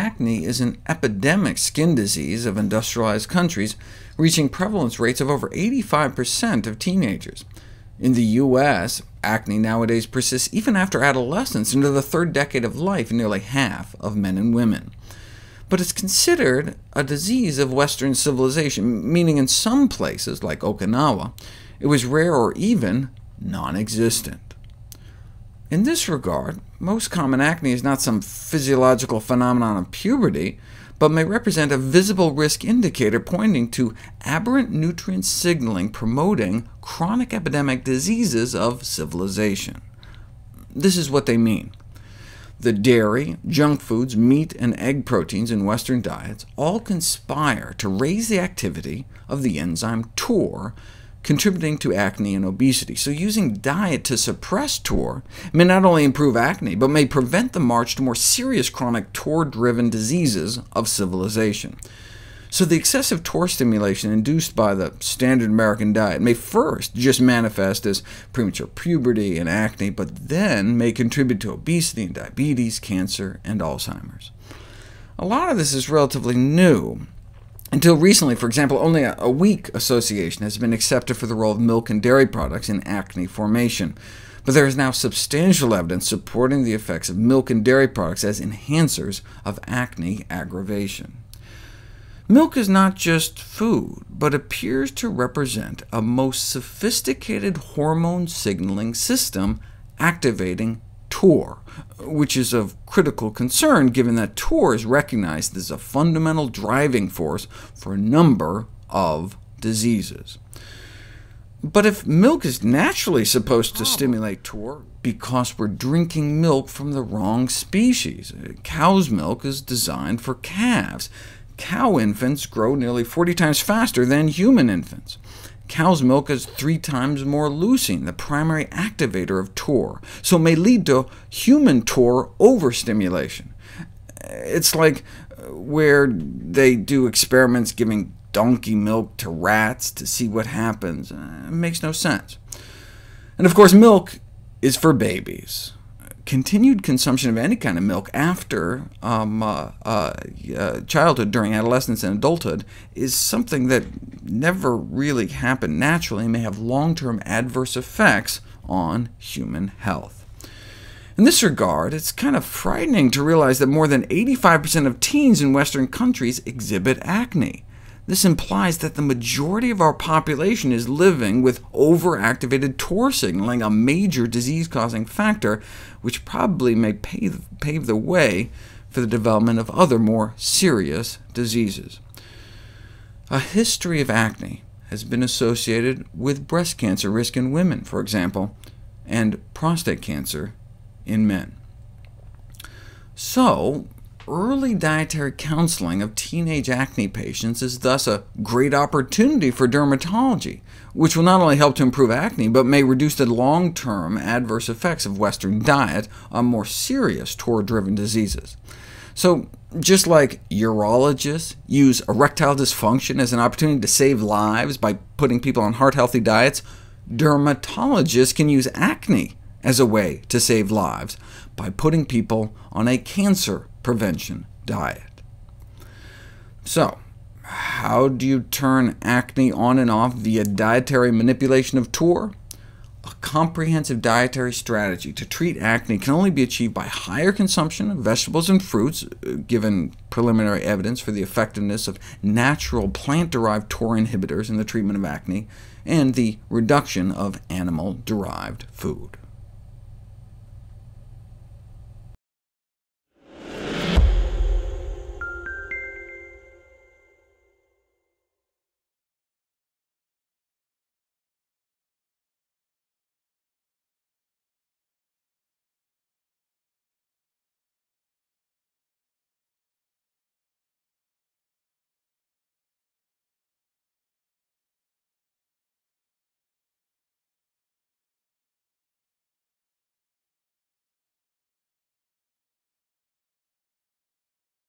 Acne is an epidemic skin disease of industrialized countries, reaching prevalence rates of over 85% of teenagers. In the U.S., acne nowadays persists even after adolescence into the third decade of life in nearly half of men and women. But it's considered a disease of Western civilization, meaning in some places, like Okinawa, it was rare or even non-existent. In this regard, most common acne is not some physiological phenomenon of puberty, but may represent a visible risk indicator pointing to aberrant nutrient signaling promoting chronic epidemic diseases of civilization. This is what they mean. The dairy, junk foods, meat, and egg proteins in Western diets all conspire to raise the activity of the enzyme TOR, contributing to acne and obesity. So using diet to suppress TOR may not only improve acne, but may prevent the march to more serious chronic TOR-driven diseases of civilization. So the excessive TOR stimulation induced by the standard American diet may first just manifest as premature puberty and acne, but then may contribute to obesity and diabetes, cancer, and Alzheimer's. A lot of this is relatively new. Until recently, for example, only a weak association has been accepted for the role of milk and dairy products in acne formation, but there is now substantial evidence supporting the effects of milk and dairy products as enhancers of acne aggravation. Milk is not just food, but appears to represent a most sophisticated hormone signaling system activating TOR, which is of critical concern given that TOR is recognized as a fundamental driving force for a number of diseases. But if milk is naturally supposed to stimulate TOR because we're drinking milk from the wrong species, cow's milk is designed for calves. Cow infants grow nearly 40 times faster than human infants. Cow's milk has 3 times more leucine, the primary activator of TOR, so it may lead to human TOR overstimulation. It's like where they do experiments giving donkey milk to rats to see what happens. It makes no sense. And of course, milk is for babies. Continued consumption of any kind of milk after childhood, during adolescence and adulthood, is something that never really happened naturally and may have long-term adverse effects on human health. In this regard, it's kind of frightening to realize that more than 85% of teens in Western countries exhibit acne. This implies that the majority of our population is living with overactivated TOR signaling, a major disease-causing factor, which probably may pave the way for the development of other more serious diseases. A history of acne has been associated with breast cancer risk in women, for example, and prostate cancer in men. So, early dietary counseling of teenage acne patients is thus a great opportunity for dermatology, which will not only help to improve acne, but may reduce the long-term adverse effects of Western diet on more serious TOR-driven diseases. So, just like urologists use erectile dysfunction as an opportunity to save lives by putting people on heart-healthy diets, dermatologists can use acne as a way to save lives by putting people on a cancer prevention diet. So, how do you turn acne on and off via dietary manipulation of TOR? A comprehensive dietary strategy to treat acne can only be achieved by higher consumption of vegetables and fruits, given preliminary evidence for the effectiveness of natural plant-derived TOR inhibitors in the treatment of acne, and the reduction of animal-derived food.